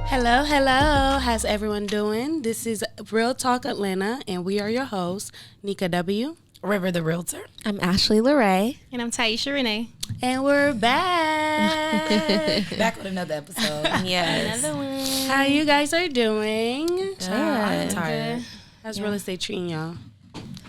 Hello, hello. How's everyone doing? This is Real Talk Atlanta, and we are your hosts, Nika W. River the Realtor. I'm Ashley LeRae. And I'm Taisha Renee. And we're back. Back with another episode. Yes. Another one. How you guys are doing? I'm tired. How's real estate treating y'all?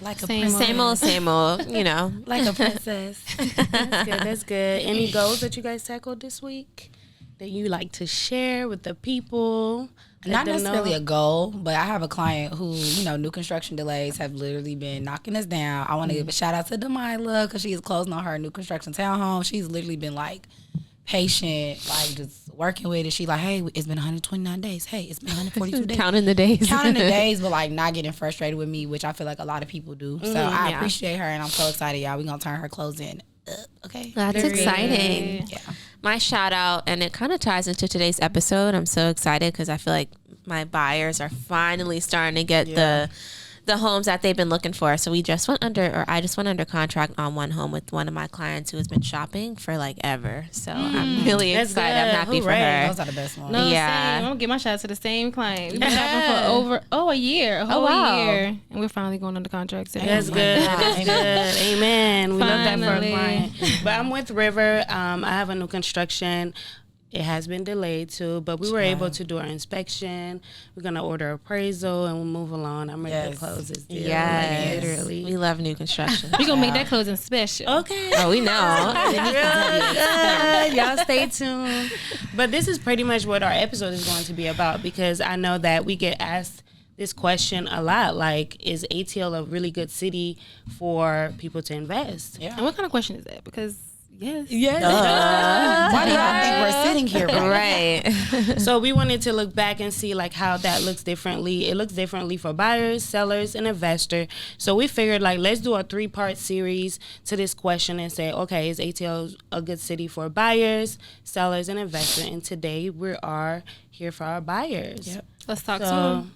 Like a Same Same old, you know. like a princess. That's good, that's good. Any goals that you guys tackled this week that you like to share with the people? Not necessarily a goal, but I have a client who, new construction delays have literally been knocking us down. I want to give a shout out to Demilah because she is closing on her new construction townhome. She's literally been like patient, like just working with it. She like, hey, it's been 129 days. Hey, it's been 142 days. Counting the days. Counting the days, but like not getting frustrated with me, which I feel like a lot of people do. So I appreciate her, and I'm so excited, y'all. We're going to turn her closing up, okay? That's exciting. Yeah. My shout out, and it kind of ties into today's episode. I'm so excited because I feel like my buyers are finally starting to get the homes that they've been looking for. So I just went under contract on one home with one of my clients who has been shopping for like ever. So I'm really excited. I'm happy for her. Those are the best ones. No, Yeah. same. I'm gonna get my shot out to the same client. We've been shopping for a year, a whole year, and we're finally going under contract today. That's good. That's good. Amen. We love that for a Finally. client. But I'm with River. I have a new construction. It has been delayed too, but we were able to do our inspection. We're gonna order appraisal and we'll move along. I'm ready to close this deal. Yes. Like, literally. We love new construction. We're gonna make that closing special. Okay. Oh, we know. Good. Y'all stay tuned. But this is pretty much what our episode is going to be about, because I know that we get asked this question a lot, like, is ATL a really good city for people to invest? Yeah. And what kind of question is that? Because yes. Why do y'all think we're sitting here right Right. So we wanted to look back and see like how that looks differently. It looks differently for buyers, sellers, and investor. So we figured like let's do a 3-part series to this question and say, okay, is ATL a good city for buyers, sellers, and investors? And today we are here for our buyers. Yep. Let's talk to So them.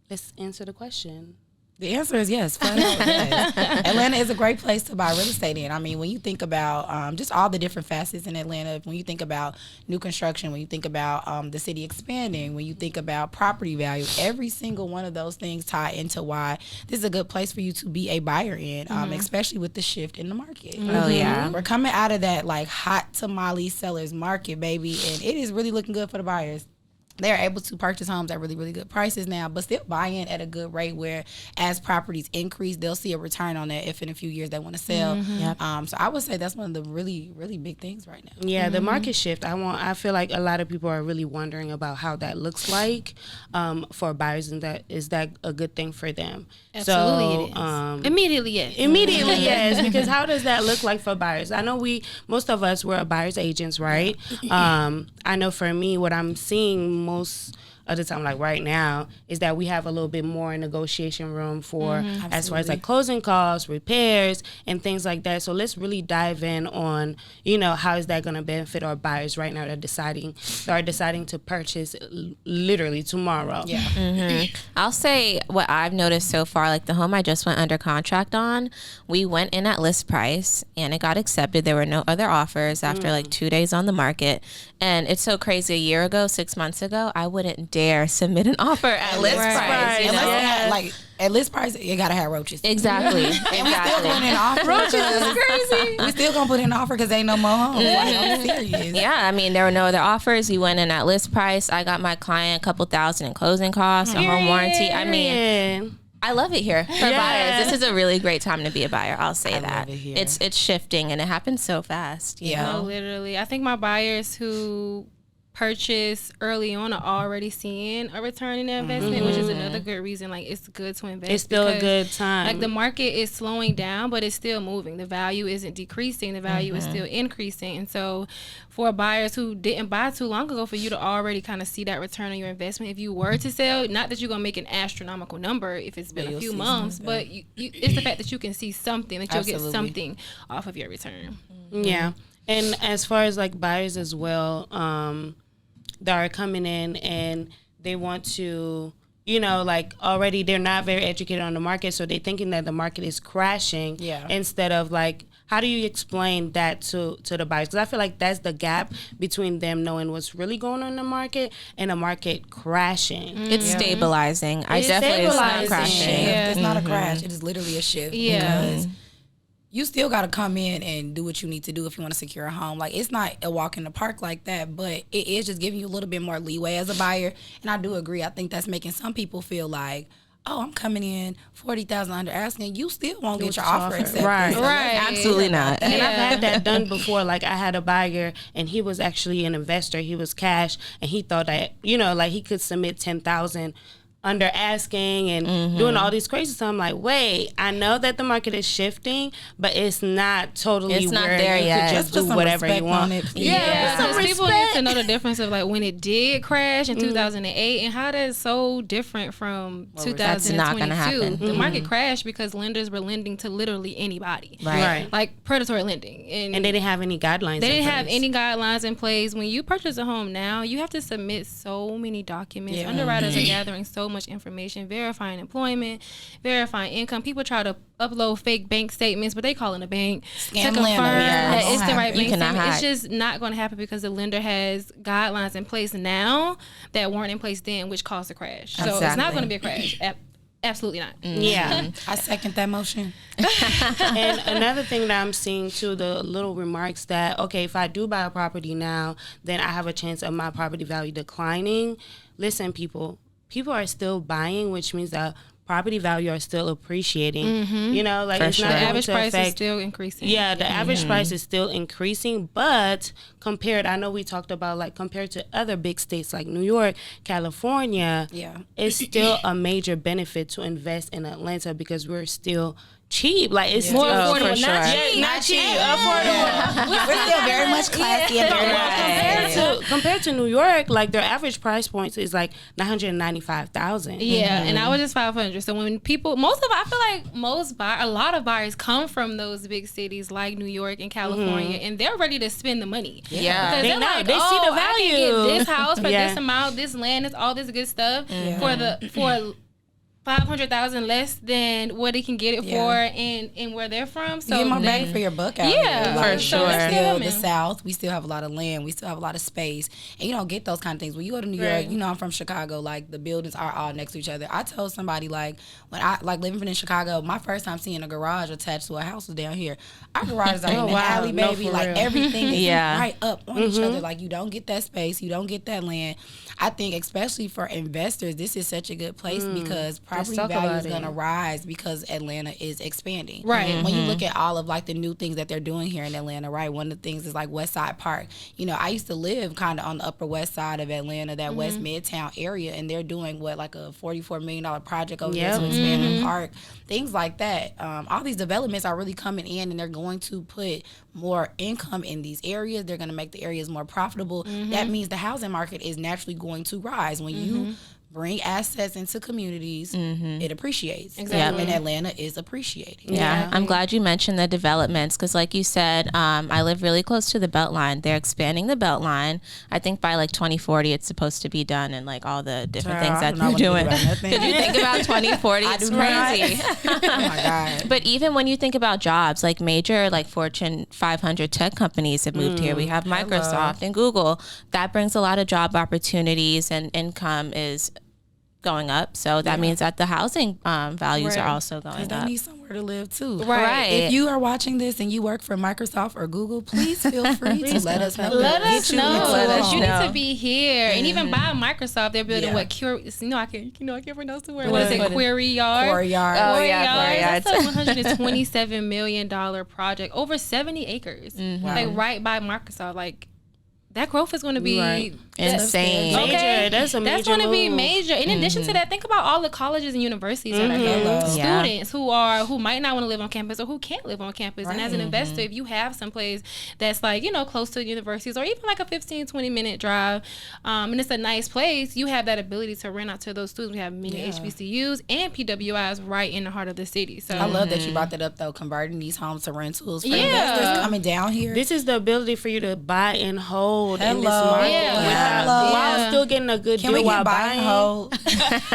let's answer the question. The answer is yes. Flat out, yes. Atlanta is a great place to buy real estate in. I mean, when you think about just all the different facets in Atlanta, when you think about new construction, when you think about the city expanding, when you think about property value, every single one of those things tie into why this is a good place for you to be a buyer in, especially with the shift in the market. Oh, yeah. We're coming out of that like hot tamale sellers market, baby, and it is really looking good for the buyers. They're able to purchase homes at really, really good prices now, but still buy in at a good rate where as properties increase, they'll see a return on that if in a few years they want to sell. So I would say that's one of the really, really big things right now. Yeah, the market shift. I feel like a lot of people are really wondering about how that looks like for buyers, and that is that a good thing for them? Absolutely, So, it is. Immediately, yes. Immediately, yes. Because how does that look like for buyers? I know most of us were buyers agents, right? I know for me, what I'm seeing most of the time, like right now, is that we have a little bit more negotiation room for as far as like closing costs, repairs, and things like that. So let's really dive in on, how is that going to benefit our buyers right now that are deciding to purchase literally tomorrow. Yeah. I'll say what I've noticed so far, like the home I just went under contract on, we went in at list price and it got accepted. There were no other offers after like 2 days on the market. And it's so crazy. A year ago, 6 months ago, I wouldn't dare submit an offer at list price. You know? Like at list price, you gotta have roaches. Exactly. And we still put in an offer. Roaches is crazy. We still gonna put in an offer because ain't no more homes. Like, I'm serious. Yeah, I mean, there were no other offers. We went in at list price. I got my client a couple thousand in closing costs, a home warranty. I mean, I love it here for buyers. This is a really great time to be a buyer. I'll say that. love it here. It's shifting and it happens so fast. you Yeah. know? No, literally. I think my buyers who purchase early on are already seeing a return in their investment, which is another good reason. Like, it's good to invest. It's still a because, good time. Like, the market is slowing down, but it's still moving. The value isn't decreasing. The value is still increasing. And so for buyers who didn't buy too long ago, for you to already kind of see that return on your investment, if you were to sell, not that you're going to make an astronomical number if it's been a few months, but it's the fact that you can see something, that you'll get something off of your return. Yeah. And as far as like buyers as well, that are coming in and they want to, like already they're not very educated on the market. So they're thinking that the market is crashing instead of like How do you explain that to the buyers? Because I feel like that's the gap between them knowing what's really going on in the market and the market crashing. It's stabilizing. I It's definitely it's not stabilizing. crashing. Yeah, it's not a crash. It is literally a shift. Yeah. Because you still got to come in and do what you need to do if you want to secure a home. Like, it's not a walk in the park like that, but it is just giving you a little bit more leeway as a buyer. And I do agree. I think that's making some people feel like, oh, I'm coming in 40,000 under asking. You still won't get your offer accepted. Right. So Right. Absolutely not. And I've had that done before. Like, I had a buyer, and he was actually an investor. He was cash, and he thought that, like, he could submit 10,000 under asking and doing all these crazy stuff. I'm like, wait, I know that the market is shifting, but it's not totally It's not where there you yet. could Let's just put do some whatever respect you want. on it, please. Yeah, some because people need respect. to know the difference of like when it did crash in 2008 and how that's so different from That's not gonna 2022. happen. The market crashed because lenders were lending to literally anybody, Right. like predatory lending, and And they didn't have any guidelines. they in didn't have place. any guidelines in place. When you purchase a home now, you have to submit so many documents. Yeah. Underwriters are gathering so much information, verifying employment, verifying income. People try to upload fake bank statements, but they call in a bank Scam to confirm lender, yeah. that it's the Don't right happen. You bank cannot statement. It's hide. just not going to happen because the lender has guidelines in place now that weren't in place then, which caused the crash. So it's not Exactly. going to be a crash. Absolutely not. Yeah. I second that motion. And another thing that I'm seeing too, the little remarks that, okay, if I do buy a property now, then I have a chance of my property value declining. Listen, people are still buying, which means that property value are still appreciating. Like For it's sure. not The going average to price is affect. still increasing. Yeah, the average price is still increasing, but compared, I know we talked about like compared to other big states like New York, California, Yeah. it's still a major benefit to invest in Atlanta because we're still cheap. Like it's More still affordable, for not sure. cheap. not cheap, affordable. We're still very much classy and very Compared to New York, like their average price points is like 995,000. Yeah, and I was just 500. So when people, I feel like a lot of buyers come from those big cities like New York and California, and they're ready to spend the money. Yeah. because They they're know. like, They see oh, the I can value. get this house for Yeah. this amount, this land, this all this good stuff for 500,000 less than what they can get it Yeah. for and where they're from. So You get more they- bang for your buck out Yeah, here. for Like, sure. we're That's still good, the man. South. We still have a lot of land. We still have a lot of space. And you don't get those kind of things. When you go to New Right. York, I'm from Chicago, like the buildings are all next to each other. I told somebody like when I like living in Chicago, my first time seeing a garage attached to a house was down here. Our garages are in the wow. alley, No, baby. for Like real. everything is Yeah. right up on each other. Like you don't get that space, you don't get that land. I think especially for investors, this is such a good place because property talk value about is it. gonna rise because Atlanta is expanding. Right. When you look at all of like the new things that they're doing here in Atlanta, right? One of the things is like West Side Park. I used to live kind of on the upper west side of Atlanta, that West Midtown area, and they're doing like a $44 million project over there to expand the park. Things like that. All these developments are really coming in, and they're going to put more income in these areas. They're going to make the areas more profitable. That means the housing market is naturally going to rise. When you bring assets into communities, it appreciates. Exactly. And Atlanta is appreciating. Yeah, I'm glad you mentioned the developments because, like you said, I live really close to the Beltline. They're expanding the Beltline. I think by like 2040, it's supposed to be done, and like all the different things that they're doing. If you think about 2040, it's crazy. Oh my God. But even when you think about jobs, like major, like Fortune 500 tech companies have moved here. We have Microsoft and Google. That brings a lot of job opportunities, and income is going up. So that means that the housing values are also going They up. need somewhere to live too. Right. If you are watching this and you work for Microsoft or Google, please feel free to let us know. Let Get us you know. into Let a us You home. know. need to be here, and even by Microsoft, they're building Yeah. what Cure. I can't pronounce the word. What is it? What is- Quarry Yard. Quarry Yard. Oh, Quarry yeah, Quarry Yard. Yards. That's a $127 million project, over 70 acres, like right by Microsoft. Like that growth is going to be Right. Insane. Major. That's a major That's going to be move. major. In addition to that, think about all the colleges and universities that are here. Yeah. Students who might not want to live on campus or who can't live on campus. And as an investor, if you have someplace that's like, close to universities or even like a 15, 20-minute drive, and it's a nice place, you have that ability to rent out to those students. We have many HBCUs and PWIs right in the heart of the city. So I love that you brought that up though, converting these homes to rentals for Yeah. investors coming down here. This is the ability for you to buy and hold in this Hello. market Yeah. while still getting a good Can deal we while get buy and buying. hold?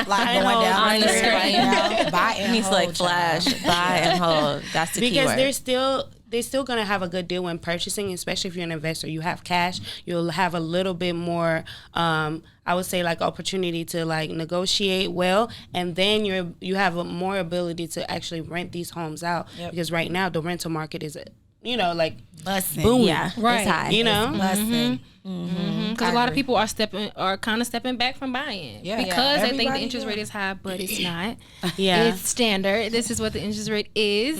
Like going hold down on the the street right screen. now. Buy and He's hold. like flash, buy and hold. That's the Because keyword. there's still they're still going to have a good deal when purchasing, especially if you're an investor. You have cash, you'll have a little bit more, I would say, like, opportunity to, like, negotiate well, and then you have a more ability to actually rent these homes out, because right now the rental market is, like, busting. booming. Yeah, Right. it's high. You know? Busting. Because a lot of people are kind of stepping back from buying because they think the interest rate is high, but it's not. It's standard. This is what the interest rate is.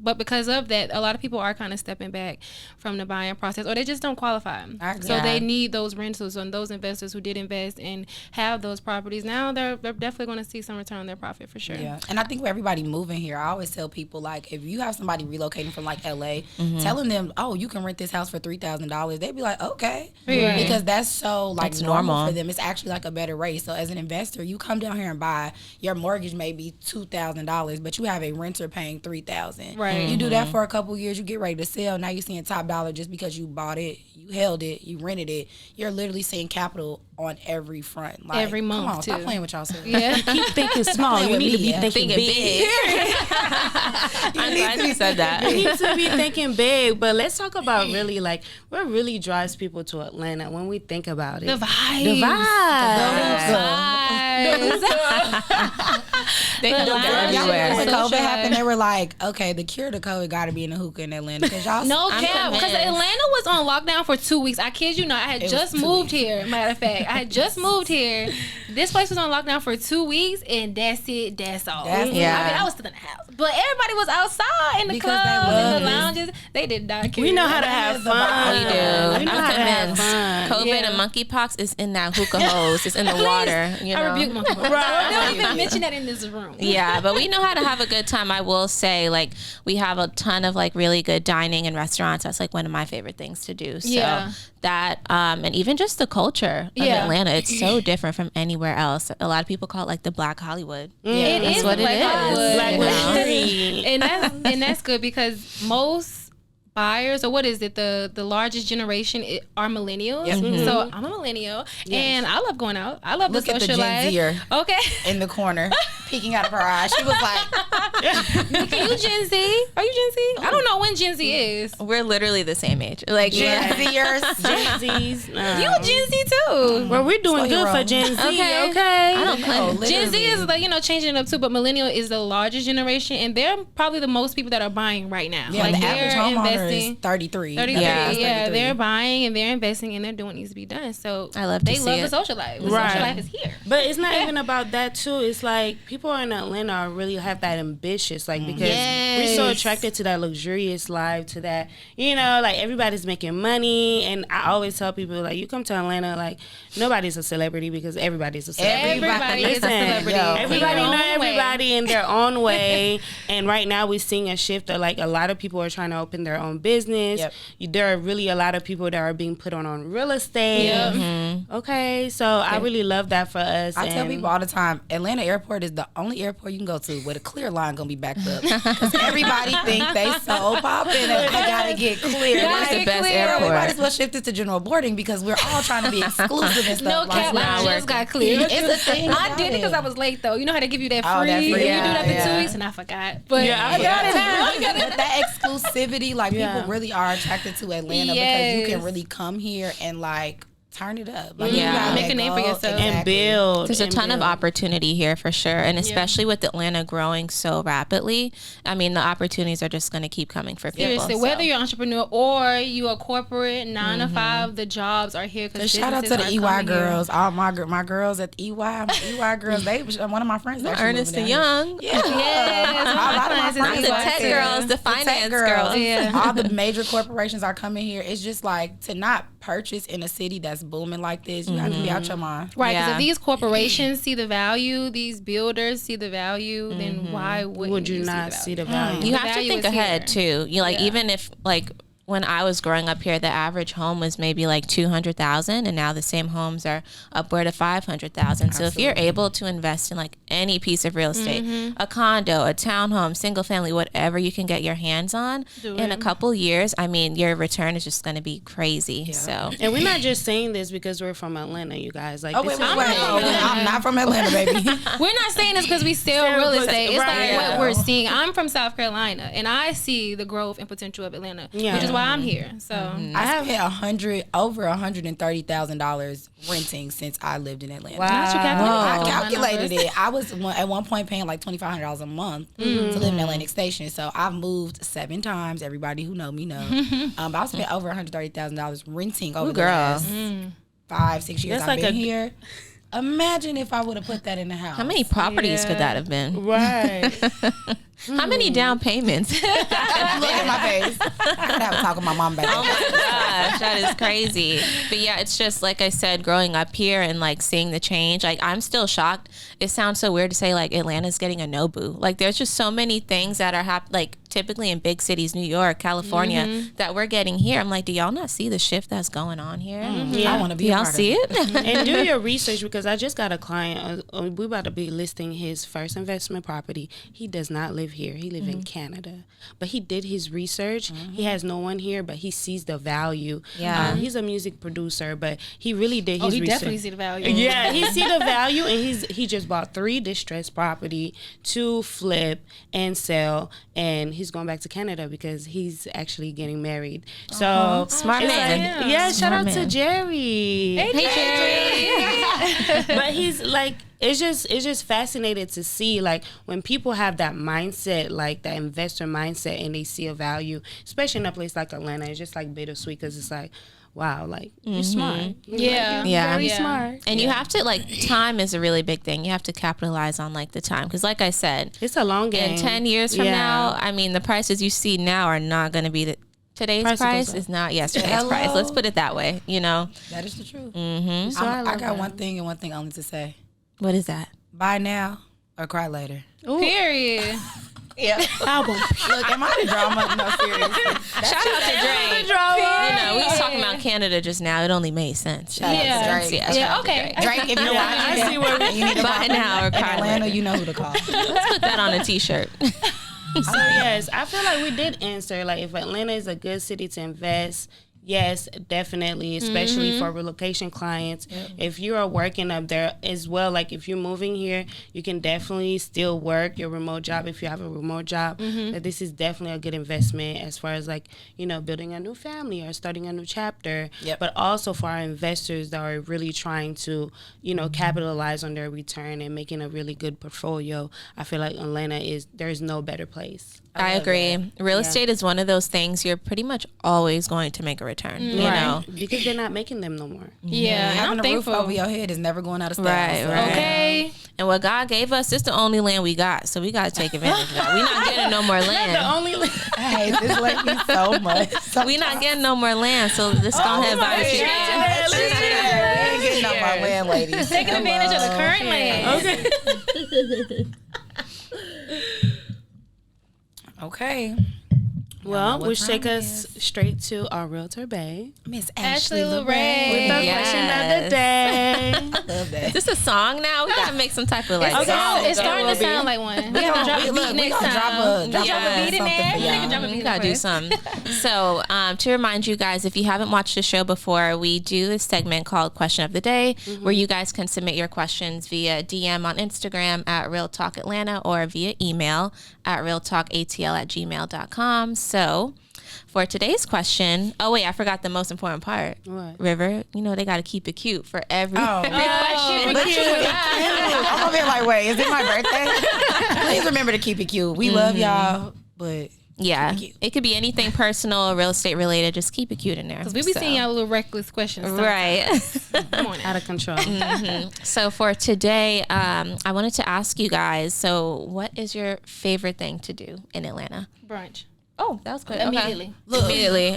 But because of that, a lot of people are kind of stepping back from the buying process, or they just don't qualify. So they need those rentals, and those investors who did invest and have those properties. Now they're definitely going to see some return on their profit for sure. Yeah, and I think with everybody moving here, I always tell people, like, if you have somebody relocating from, like, LA, telling them, oh, you can rent this house for $3,000, they'd be like, okay. Because that's so, like, normal for them. It's actually, like, a better rate. So as an investor, you come down here and buy, your mortgage may be $2,000, but you have a renter paying $3,000. Right. You do that for a couple years, you get ready to sell. Now you're seeing top dollar just because you bought it, you held it, you rented it. You're literally seeing capital on every front. Like, every month, come on, too. stop playing with yourself. Yeah. Keep thinking small. You need to be thinking big. I'm glad you said that. You need to be thinking big. But let's talk about really, like, what really drives people to Atlanta when we think about it. The vibes. The vibes. They can go everywhere. When COVID happened, they were like, okay, the cure to COVID got to be in the hookah in Atlanta. Because y'all, No cap, because Atlanta was on lockdown for 2 weeks. I kid you not. I had just moved here. Matter of fact, I had just moved here. This place was on lockdown for 2 weeks, and that's it. That's all. I mean, I was still in the house, but everybody was outside in the clubs, in the lounges. They did not care. We know how to have fun. We do. We know how to have fun. COVID and monkeypox is in that hookah hose. It's in the water. You know? I rebuke monkeypox. Right. Don't even mention that in this room. Yeah, but we know how to have a good time. I will say, like, we have a ton of, like, really good dining and restaurants. That's, like, one of my favorite things to do. So that, and even just the culture of Atlanta, it's so different from anywhere else. A lot of people call it, like, the Black Hollywood. It That's is what it Black is. Hollywood. Black Wall Street. and that's good, because most buyers, or what is it, the largest generation are millennials. So I'm a millennial, and I love going out. I love look the at the social Gen life. Zer Okay. in the corner, peeking out of her eyes. She was like, Nikki, you Gen Z? Are you Gen Z? I don't know when Gen Z is. We're literally the same age. Like, Gen Zers. Gen Z's. You a Gen Z too. Well, we're doing Slow your good for roll. Gen Z. Okay. Okay. I don't claim it. Gen Z is, like, changing it up too, but millennial is the largest generation, and they're probably the most people that are buying right now. Yeah, like, the average they're homeowner investing. is 33. 33. Yeah. Yeah, they're buying and they're investing and they're doing what needs to be done. So I love to they see love it. the social life. The Right. social life is here. But it's not even about that too. It's like people in Atlanta are really have that ambitious, like, because we're so attracted to that luxurious life, to that, like, everybody's making money. And I always tell people, like, you come to Atlanta, like, nobody's a celebrity because everybody's a celebrity. Everybody is a Listen, celebrity. Everybody In know their own way. everybody in their own way. And right now we're seeing a shift of, like, a lot of people are trying to open their own business. There are really a lot of people that are being put on real estate. Okay, so I really love that for us. I tell people all the time, Atlanta Airport is the only airport you can go to where the clear line gonna be backed up, because everybody think they so popping and they gotta get clear. That's the best airport. We might as well shift it to general boarding because we're all trying to be exclusive and No stuff. cap, like I just got cleared. It's a thing. I did it because I was late though. You know how they give you that free? Oh, that free, You do yeah, that for yeah. 2 weeks, and I forgot. But I got it now. But that exclusivity, like, people really are attracted to Atlanta because you can really come here and, like, turn it up. Like, you gotta Make a name for go- yourself. and build. There's a and ton of build. opportunity here for sure. And especially with Atlanta growing so rapidly, I mean, the opportunities are just going to keep coming for people. Seriously, whether you're an entrepreneur or you a corporate 9 to 5, the jobs are here. So shout out to the EY girls, all my girls at the EY girls. They one of my friends. actually Ernest moving and down Young. here. Yes, A lot of my friends The are tech here. girls, the finance tech girls. Yeah. All the major corporations are coming here. It's just like, to not purchase in a city that's booming like this, you have to be out your mind. Right, because Yeah. if these corporations see the value, these builders see the value, then why Would you not see the value? You The have to value think is ahead here. too. You like, even if, like, when I was growing up here, the average home was maybe like 200,000, and now the same homes are upward of 500,000. So if you're able to invest in like any piece of real estate, a condo, a townhome, single family, whatever you can get your hands on, in a couple years, I mean, your return is just going to be crazy. Yeah. So, And we're not just saying this because we're from Atlanta, you guys. Like, Oh, this wait, is wait, wait. I'm not from Atlanta, baby. We're not saying this because we sell real estate. It's Right. like what we're seeing. I'm from South Carolina, and I see the growth and potential of Atlanta, which is why I'm here. So I spent over $130,000 renting since I lived in Atlanta. Wow. Not you calculated. I calculated it. I was at one point paying like $2,500 a month to live in Atlantic Station. So I've moved 7 times. Everybody who know me know. I spent over $130,000 renting over the last 5-6 years That's I've like been here. Imagine if I would have put that in the house. how many properties could that have been? right. How many down payments? Look at my face. I have a talk with my mom about Oh that. my gosh, that is crazy. But yeah, it's just like I said, growing up here and like seeing the change, like I'm still shocked. It sounds so weird to say like Atlanta's getting a Nobu. Like there's just so many things that are happening, like typically in big cities, New York, California, that we're getting here. I'm like, do y'all not see the shift that's going on here? I want to Do be a y'all part see of it. it? And do your research, because I just got a client. We about to be listing his first investment property. He does not live here. He lives in Canada, but he did his research. He has no one here, but he sees the value. Yeah. He's a music producer, but he really did oh, his he research. definitely see the value. Yeah, he see the value, and he just bought 3 distressed property, 2 flip and sell, and he's going back to Canada because he's actually getting married. So Smart it's man. like, yeah, shout Smart out to man. Jerry. Hey, Jerry. But he's like, it's just fascinating to see like when people have that mindset, like that investor mindset, and they see a value, especially in a place like Atlanta. It's just like bittersweet because it's like, wow, like you're smart. Yeah. Yeah. Very Yeah. smart. And you have to like, time is a really big thing. You have to capitalize on like the time. Cause like I said, It's a long game. in 10 years from now, I mean, the prices you see now are not going to be today's Price price goes up. is not yesterday's Hello? price. Let's put it that way, you know? That is the truth. So I I love got that. one thing and one thing only to say. What is that? Buy now or cry later. Period. Yeah. Album. Look, am I the drama? No, seriously. Shout out to Drake. You know, we was talking about Canada just now. It only made sense. Shout out to Yeah. Drake. Yeah, Yeah. shout out to Okay. Drake, if you're I watching see where this, you need to Buy now or in cry Atlanta, later. you know who to call. Let's put that on a t-shirt. So yes, I feel like we did answer. Like if Atlanta is a good city to invest, yes, definitely, especially for relocation clients. If you are working up there as well, like if you're moving here, you can definitely still work your remote job if you have a remote job. But this is definitely a good investment as far as like, you know, building a new family or starting a new chapter. Yep. But also for our investors that are really trying to, you know, capitalize on their return and making a really good portfolio. I feel like Atlanta there's no better place. I agree. Real estate is one of those things you're pretty much always going to make a return, you know? Because they're not making them no more. Yeah. And Having I'm a roof thankful. over your head is never going out of style. Right, so. right. Okay. And what God gave us is the only land we got, so we got to take advantage of that. We're not getting no more land. Only I hate this lady so much. We're not getting no more land, so let's go ahead and buy what you can. We ain't getting no more land, ladies. Taking advantage of the current land. Okay. Well, what which time take it us straight to our realtor bae Miss Ashley Ashley with LeRae. the Yes. question of the day. Love that. Is this a song now? We gotta make some type of like Okay. song. It's starting to will be. sound like one. We gotta drop a beat we next gonna time. drop a beat in something there. for We y'all. can drop a beat We in gotta do there. some. So, to remind you guys, if you haven't watched the show before, we do this segment called Question of the Day, where you guys can submit your questions via DM on Instagram at realtalkatlanta or via email at realtalkatl@gmail.com. So, for today's question, oh wait, I forgot the most important part. What? River, you know they gotta keep it cute for every Oh. question. Look cute. I'm gonna be like, wait, is it my birthday? Please remember to keep it cute. We love y'all, but Yeah, cute. it could be anything personal or real estate related. Just keep it cute in there. Because we be seeing y'all little reckless questions. sometimes. Right. Come on now. Out of control. So for today, I wanted to ask you guys, so what is your favorite thing to do in Atlanta? Brunch. Oh, that was quick. Immediately. Look. Immediately.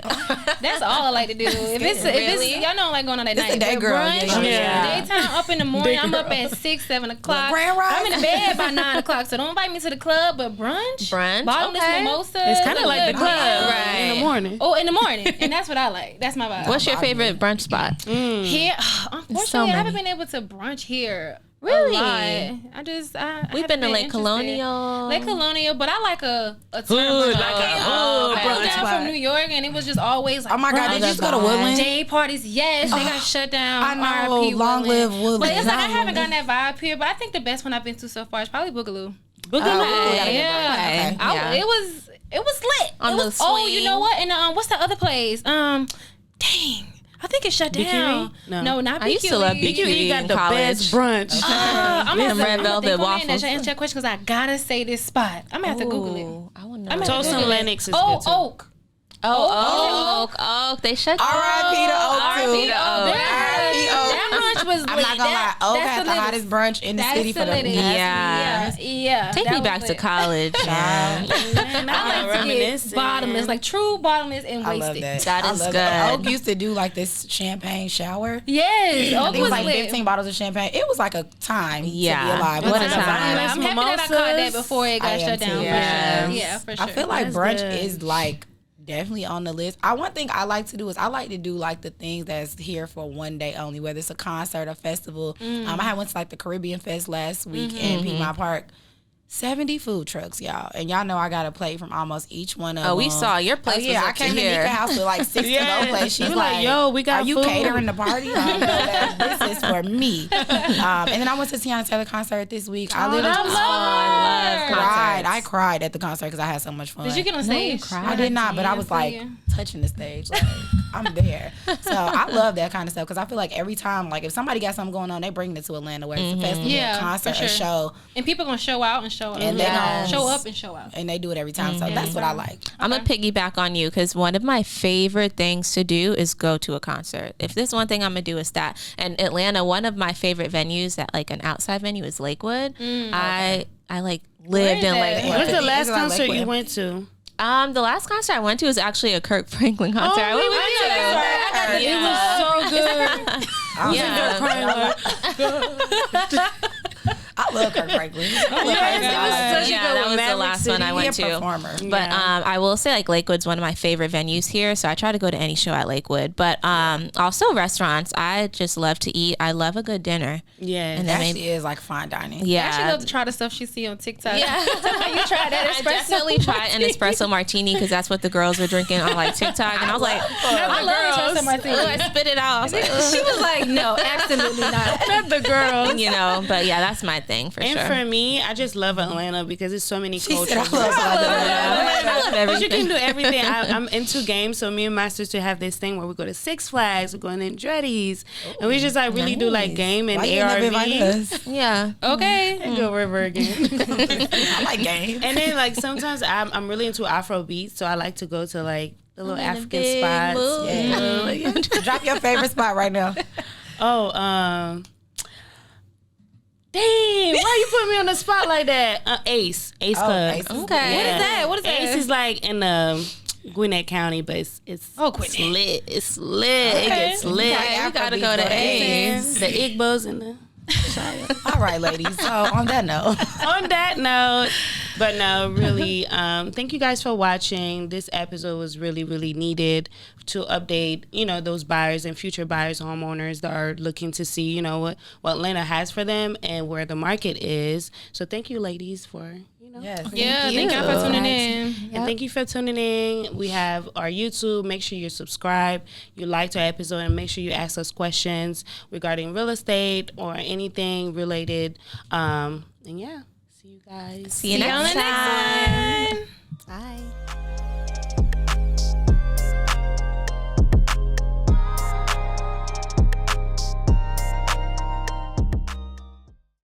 That's all I like to do. If it's y'all know I like going on that night. a day But girl. brunch, Yeah. daytime up in the morning. I'm up at 6, 7 o'clock. Grand I'm in Rising. the bed by 9 o'clock. So don't invite me to the club, but brunch. Brunch, Bottomless mimosas. It's kind of like the club Right. in the morning. Oh, in the morning. And that's what I like. That's my vibe. What's your favorite brunch spot? Here, unfortunately, I haven't many. been able to brunch here. Really? A lot. I We've been to Lake interested. Colonial. Lake Colonial, but I like a turn Hood, brunch. like a I hood moved down brunch from New York, and it was just always like, Oh my God, did you just go to Woodland? day parties. Yes, they got shut down. I know, RIP long live Woodland. But it's like I Long haven't live. gotten that vibe here. But I think the best one I've been to so far is probably Boogaloo. Okay. Yeah, Okay. Yeah. It was lit. On It the was, oh, you swing. know what? And what's the other place? Dang. I think it shut down. No. No, not I used to love BQE. BQE. You got in the college. best brunch. I'm Them gonna red velvet waffles. To answer your question, because I gotta say this spot. I'm gonna have to Google it. Ooh, I want to I'm know. gonna have to Toast and Google it. Lennox is Oh, good too. Oak. Oak. They shut down. R.I.P. to Oak, R.I.P. too. to Oak. R.I.P. Oak. That brunch was lit. I'm not gonna lie. Oak had the hottest brunch in the city for the Yeah. Take me back to college. Man. I like to reminiscing. get bottomless, like true bottomless and I love wasted. that. That I is love good. that. Oak used to do like this champagne shower. Yes, I Oak think it was was like lit. 15 bottles of champagne. It was like a time to be Yeah. alive. What a Wasn't it? time. I'm happy that I caught that before it got I am shut down. too. For Yes. sure. Yeah, for sure. I feel like That's brunch good. is like definitely on the list. One thing I like to do is I like to do like the things that's here for one day only, whether it's a concert or festival. I went to like the Caribbean Fest last week in Piedmont Park. 70 food trucks, y'all. And y'all know I got a plate from almost each one of them. Oh, we saw your place. Yeah, was I up to came to here. Nika's house with like 6 Yeah. to go plates. She's You're like, like, yo, we got are you food. catering the party? This is for me. And then I went to Tiana Taylor concert this week. I literally I love cried. concerts. I cried at the concert because I had so much fun. Did you get on stage? cried. I did not, but I was Dance, like yeah. touching the stage. Like, I'm there. So I love that kind of stuff because I feel like every time, like if somebody got something going on, they bring it to Atlanta, whether it's a festival, Yeah, a concert, for a sure. show, And people gonna show out and show out. And they gonna- show up and show out. and they do it every time. So that's what I like. I'm gonna piggyback on you because one of my favorite things to do is go to a concert. If there's one thing I'm gonna do, is that. And Atlanta, one of my favorite venues, that like an outside venue, is Lakewood. I like lived Where in is that? Lakewood. What's the last Is it like concert you Lakewood? went to? The last concert I went to was actually a Kirk Franklin concert. I went with you. It was so good. Yeah. I love Kirk Franklin. Yes, it was such a Yeah, good that one. was the Maverick last one I City. went He a to. performer. But I will say like Lakewood's one of my favorite venues here, so I try to go to any show at Lakewood. But also restaurants, I just love to eat. I love a good dinner. Yeah. And That then shit is like fine dining. I yeah. actually love to try the stuff she see on TikTok. Yeah. You tried that I espresso? definitely tried an espresso martini because that's what the girls were drinking on like TikTok, and I was like, I love espresso martini. oh, I spit it out. I was like, She was like, no, absolutely not. Not the girls. you know, but yeah, that's my thing for And sure. for me, I just love Atlanta because there's so many She cultures. said, I love I love But you everything. can do everything. I'm into games, so me and my sister have this thing where we go to Six Flags, we're going to Andretti's, and we just like really do like game and Why you never invited ARV. us? Yeah. Okay. And go river again. I like games. And then like sometimes I'm really into Afro beats, so I like to go to like the little in a African big spots. mood. Yeah. Drop your favorite spot right now. Oh, dang! Why you put me on the spot like that? Ace Club. Ace is Okay. What is that? What is that? Ace is like in Gwinnett County, but it's Gwinnett. lit. It's lit. It gets lit. Okay, we gotta go to Ace. The Igbos and the. All right, ladies. So on that note, On that note, but no, really, thank you guys for watching. This episode was really, really needed to update, those buyers and future buyers, homeowners that are looking to see, what Atlanta has for them and where the market is. So thank you, ladies, for, yes. Yeah, thank y'all for tuning in. And thank you for tuning in. We have our YouTube. Make sure you subscribe, you liked our episode, and make sure you ask us questions regarding real estate or anything related. And yeah, see you guys. See you See you on next the next time. one. Bye.